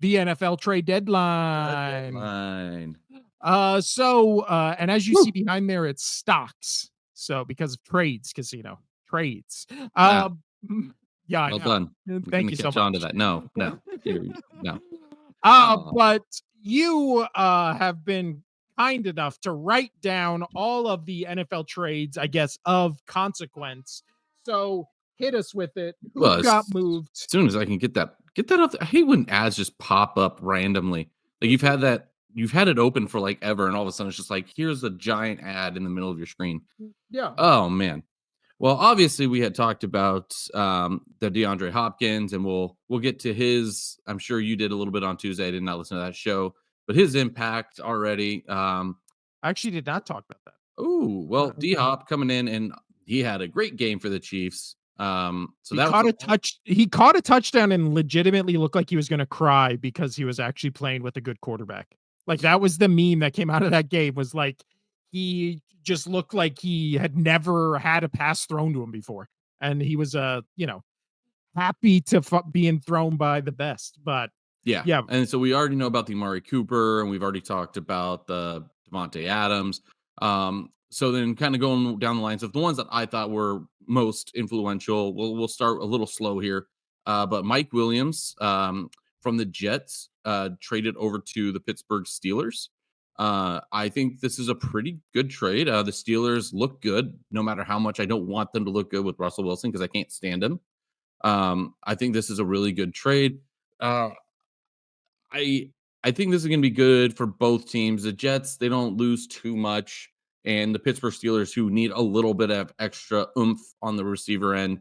the NFL trade The deadline. deadline. And as you see Woo! behind there, it's stocks. So because of trades, casino trades. Ah, Yeah, I well know. done. I'm Thank gonna you so catch on to much. that. No, no. No. Oh, But you have been kind enough to write down all of the NFL trades, I guess, of consequence. So hit us with it. Who well, got as moved? soon as I can get that off. I hate when ads just pop up randomly. Like you've had it open for like ever, and all of a sudden it's just like, here's a giant ad in the middle of your screen. Yeah. Oh man. Well, obviously we had talked about the DeAndre Hopkins, and we'll get to his. I'm sure you did a little bit on Tuesday. I did not listen to that show, but his impact already. I actually did not talk about that. Oh well, D Hop coming in, and he had a great game for the Chiefs. So He that was caught a touch. He caught a touchdown and legitimately looked like he was going to cry because he was actually playing with a good quarterback. Like that was the meme that came out of that game. Was like he just looked like he had never had a pass thrown to him before, and he was happy to being thrown by the best. But yeah, yeah, and so we already know about the Amari Cooper, and we've already talked about the Devontae Adams. So then, kind of going down the lines of the ones that I thought were most influential. We'll start a little slow here, but Mike Williams from the Jets traded over to the Pittsburgh Steelers. I think this is a pretty good trade. The Steelers look good, no matter how much I don't want them to look good with Russell Wilson because I can't stand him. I think this is a really good trade. Uh, I I think this is going to be good for both teams. The Jets, they don't lose too much, and the Pittsburgh Steelers, who need a little bit of extra oomph on the receiver end,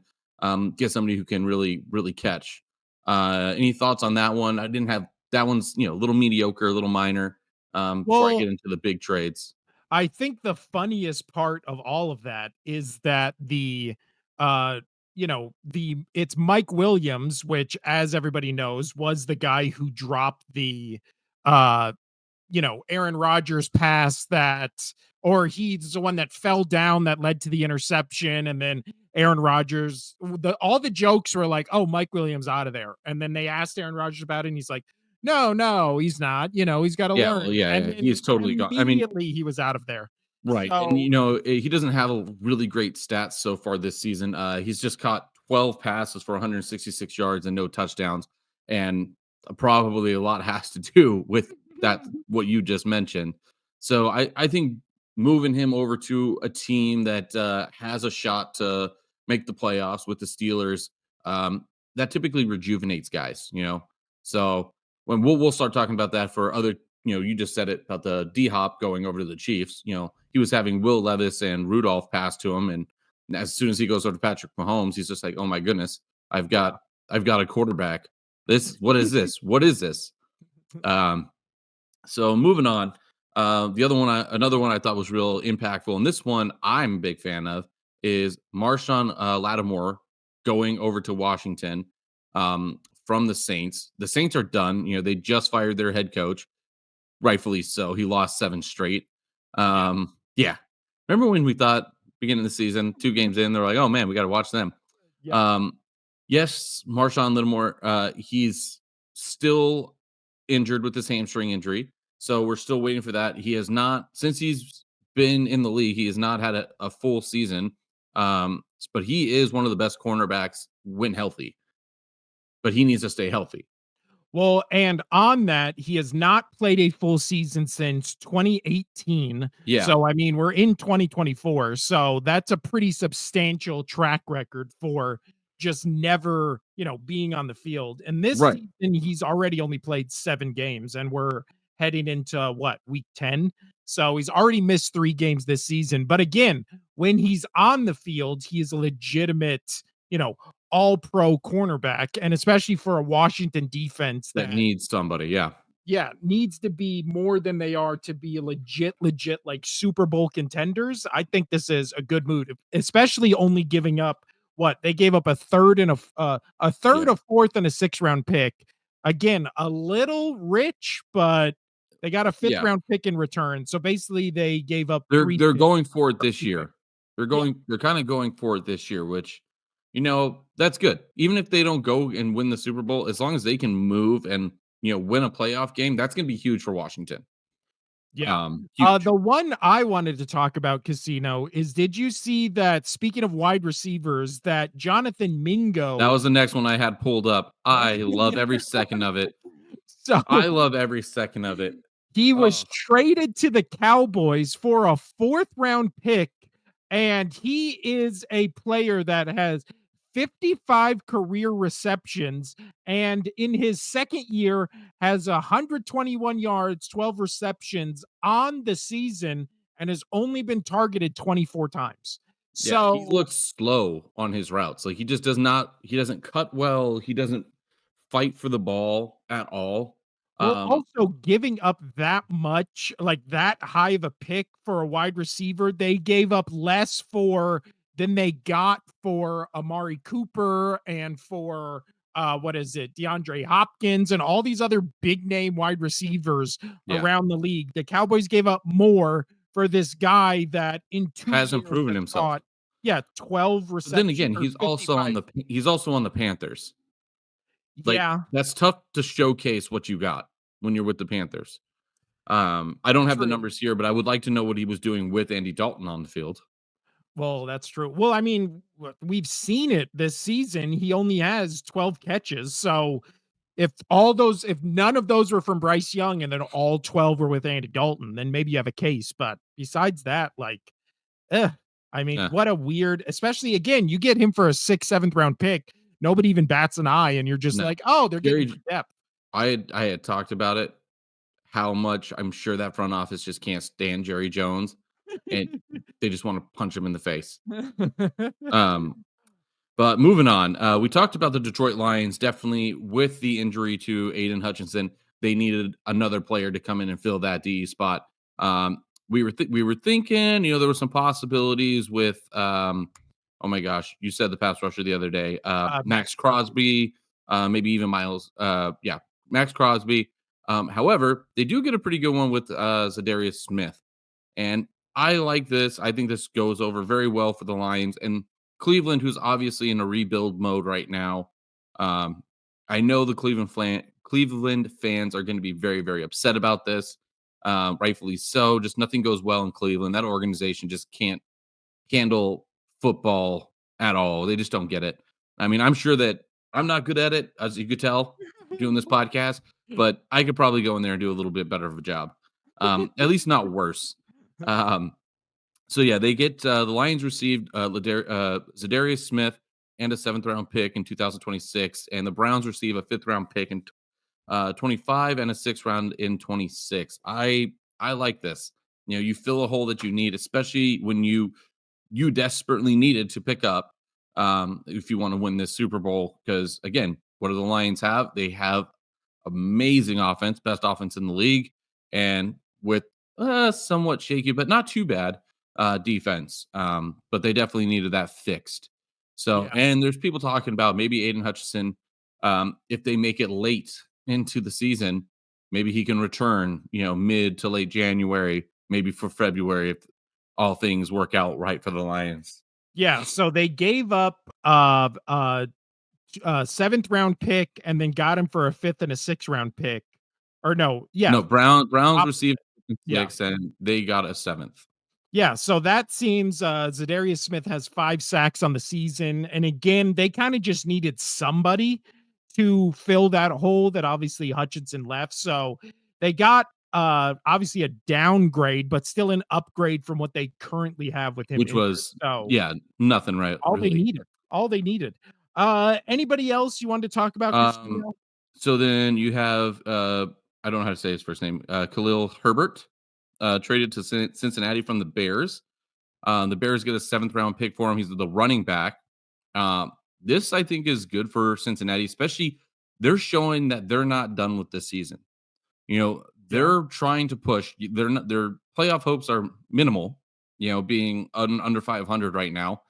get somebody who can really catch. Any thoughts on that one? I didn't have that one's a little mediocre, a little minor. Before I well, get into the big trades, I think the funniest part of all of that is that uh it's Mike Williams, which as everybody knows was the guy who dropped the uh Aaron Rodgers pass or he's the one that fell down that led to the interception. And then Aaron Rodgers, all the jokes were like, oh, Mike Williams out of there. And then they asked Aaron Rodgers about it, and he's like, no, he's not. He's got to yeah, learn. well, yeah, And yeah, then he's totally gone. I mean, immediately he was out of there. right. And So he doesn't have a really great stats so far this season. He's just caught 12 passes for 166 yards and no touchdowns. And probably a lot has to do with that what you just mentioned. So I think moving him over to a team that has a shot to make the playoffs with the Steelers, that typically rejuvenates guys. So when we'll start talking about that for other you just said it about the D Hop going over to the Chiefs. He was having Will Levis and Rudolph pass to him, and as soon as he goes over to Patrick Mahomes, he's just like, "Oh my goodness, I've yeah. got I've got a quarterback. What is this? What is this?" Um, so moving on, another one I thought was real impactful, and this one I'm a big fan of is Marshawn Lattimore going over to Washington from the Saints. The Saints are done. They just fired their head coach, rightfully so. He lost 7 straight. Yeah. Yeah. Remember when we thought beginning of the season, 2 games in, they're like, "Oh man, we got to watch them." Yeah. Um, yes, Marshawn Lattimore, he's still injured with this hamstring injury, so we're still waiting for that. He has not, since he's been in the league, he has not had a full season. But he is one of the best cornerbacks when healthy. But he needs to stay healthy. Well, and on that, he has not played a full season since 2018. Yeah. So, I mean, we're in 2024. So, that's a pretty substantial track record for just never, being on the field. And this Right. season, he's already only played 7 games, and we're heading into what, week 10? So, he's already missed 3 games this season. But again, when he's on the field, he is a legitimate, all pro cornerback, and especially for a Washington defense That that, needs somebody. Yeah. yeah, needs to be more than they are to be legit like Super Bowl contenders. I think this is a good move, especially only giving up what they gave up a third, Yeah. a fourth, and a 6th round pick. Again, a little rich, but they got a fifth Yeah. round pick in return. So basically, they gave up They're picks going for it for this 2 picks. year. Yeah, They're kinda going for it this year, which, that's good. Even if they don't go and win the Super Bowl, as long as they can move and win a playoff game, that's going to be huge for Washington. Yeah. Huge. The one I wanted to talk about, Casino, is did you see that, speaking of wide receivers, that Jonathan That Mingo was the next one I had pulled up. I love every second of it. so I love every second of it. he was Oh, traded to the Cowboys for a 4th round pick, and he is a player that has 55 career receptions, and in his second year has 121 yards, 12 receptions on the season, and has only been targeted 24 times. yeah, he So, looks slow on his routes. Like, he just does not he doesn't cut well, he doesn't fight for the ball at all. well, Um, also giving up that much, like that high of a pick for a wide receiver, they gave up less for than they got for Amari Cooper and for what is it, DeAndre Hopkins and all these other big name wide receivers yeah, around the league. The Cowboys gave up more for this guy that in 2 hasn't years proven has himself. caught, yeah, 12 But then reception again, or 55. he's also on the Panthers. Like, Yeah, that's tough to showcase what you got when you're with the Panthers. I don't have the true. numbers here, but I would like to know what he was doing with Andy Dalton on the field. Well, that's true. Well, I mean, we've seen it this season. He only has 12 catches. So if none of those were from Bryce Young and then all 12 were with Andy Dalton, then maybe you have a case. But besides that, like, eh, I mean, Yeah. what a weird, especially again, you get him for a sixth, 7th round pick. Nobody even bats an eye, and you're just No. like, oh, they're getting him for Jerry depth. I had talked about it, how much I'm sure that front office just can't stand Jerry Jones, and they just wanna punch him in the face. Um, but moving on, we talked about the Detroit Lions. Definitely with the injury to Aiden Hutchinson, they needed another player to come in and fill that DE spot. We were thinking, there were some possibilities with, oh my gosh, you said the pass rusher the other day, Max Max Crosby. Crosby, maybe even Miles, yeah, Max Crosby. However, they do get a pretty good one with Zadarius Smith, and I like this. I think this goes over very well for the Lions and Cleveland, who's obviously in a rebuild mode right now. Um, I know the Cleveland fans are going to be very, very upset about this. Rightfully so. Just nothing goes well in Cleveland. That organization just can't handle football at all. They just don't get it. I mean, I'm sure that I'm not good at it, as you could tell doing this podcast, but I could probably go in there and do a little bit better of a job. At least not worse. Um, so yeah, they get the Lions received Zadarius Smith and a 7th round pick in 2026, and the Browns receive a 5th round pick in 25 and a 6th round in 26. I like this. You fill a hole that you need, especially when you desperately needed to pick up if you want to win this Super Bowl. Because again, what do the Lions have? They have amazing offense, best offense in the league, and with somewhat shaky, but not too bad defense. But they definitely needed that fixed. So, Yeah. and there's people talking about maybe Aiden Hutchinson, if they make it late into the season, maybe he can return, mid to late January, maybe for February if all things work out right for the Lions. Yeah. So they gave up 7th round pick and then got him for a 5th and a 6th round pick. Or no, yeah, No, Browns opposite. received Yeah. 6 and they got a 7th. Yeah, so that seems Zadarius Smith has 5 sacks on the season, and again, they kinda just needed somebody to fill that hole that obviously Hutchinson left, so they got, obviously a downgrade, but still an upgrade from what they currently have with him Which injured, was, so yeah, nothing, right, all they really. needed, all they needed. Anybody else you wanted to talk about, Um, Casino? so then you have, I don't know how to say his first name, Khalil Herbert, traded to Cincinnati from the Bears. The Bears get a 7th round pick for him. He's the running back. This I think is good for Cincinnati, especially they're showing that they're not done with this season. Yeah, They're trying to push. They're not, their playoff hopes are minimal, being under 500 right now,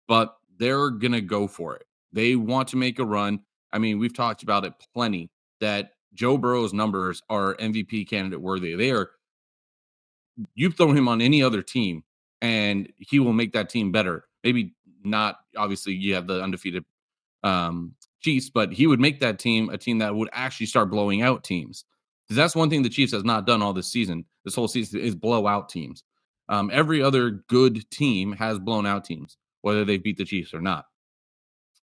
but they're going to go for it. They want to make a run. I mean, we've talked about it plenty that Joe Burrow's numbers are MVP candidate worthy. You throw him on any other team and he will make that team better. Maybe not, obviously, you have the undefeated Chiefs, but he would make that team a team that would actually start blowing out teams. Because that's one thing the Chiefs has not done all this season. This whole season is blow out teams. Every other good team has blown out teams, whether they beat the Chiefs or not.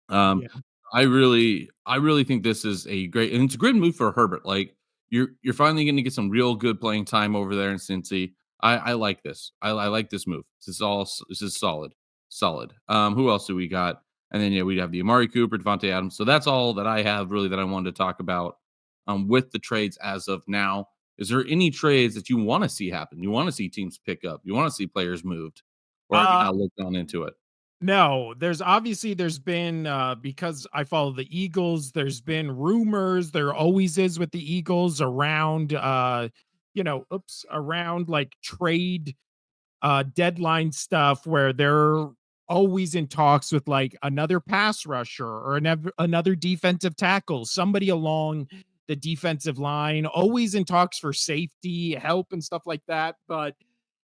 Um, Yeah. I really think this is a great, and it's a great move for Herbert. Like you're finally going to get some real good playing time over there in Cincy. I like this. I like this move. This is solid, solid. Who else do we got? And then yeah, we have the Amari Cooper, Devontae Adams. So that's all that I have really that I wanted to talk about. With the trades as of now, is there any trades that you want to see happen? You want to see teams pick up? You want to see players moved, or have you Uh, not looked on into it? no, there's been, because I follow the Eagles, there's been rumors, there always is with the Eagles around, around like trade deadline stuff where they're always in talks with like another pass rusher or another defensive tackle, somebody along the defensive line, always in talks for safety, help, and stuff like that. But,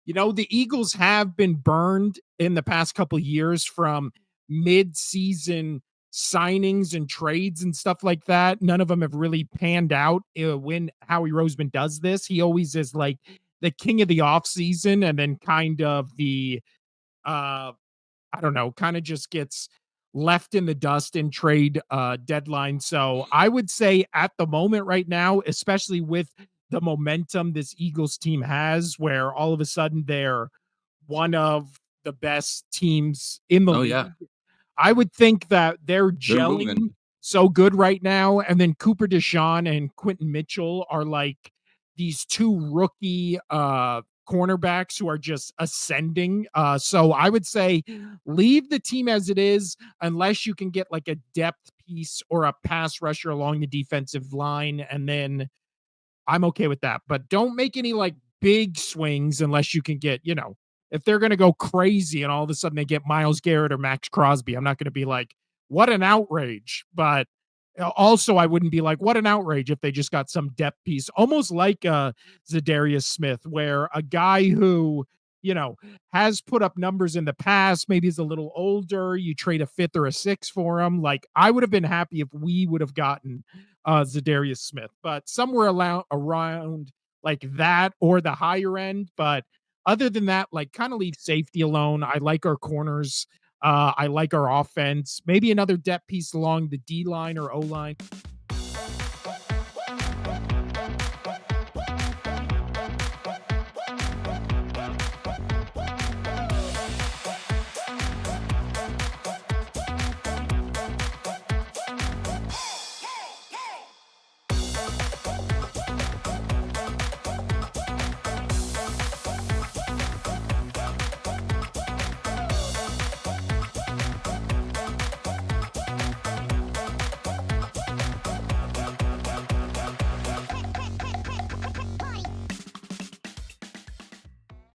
the Eagles have been burned in the past couple years from mid season signings and trades and stuff like that. None of them have really panned out when Howie Roseman does this. He always is like, the king of the off season and then kind of the uh I don't know, kind of just gets left in the dust in trade deadline. So I would say at the moment right now, especially with the momentum this Eagles team has, where all of a sudden they're one of the best teams in the Oh yeah, league, I would think that they're they're moving. gelling so good right now, and then Cooper DeShawn and Quentin Mitchell are like these two rookie cornerbacks who are just ascending. So I would say leave the team as it is unless you can get like a depth piece or a pass rusher along the defensive line, and then I'm okay with that. But don't make any like big swings unless you can get, if they're going to go crazy and all of a sudden they get Miles Garrett or Max Crosby, I'm not going to be like, what an outrage. But also, I wouldn't be like, what an outrage if they just got some depth piece, almost like Zadarius Smith, where a guy who, you know, has put up numbers in the past, maybe is a little older, you trade a fifth or a sixth for him. Like, I would have been happy if we would have gotten Zadarius Smith, but somewhere around like that or the higher end. But other than that, like kind of leave safety alone. I like our corners. I like our offense. Maybe another depth piece along the D line or O line.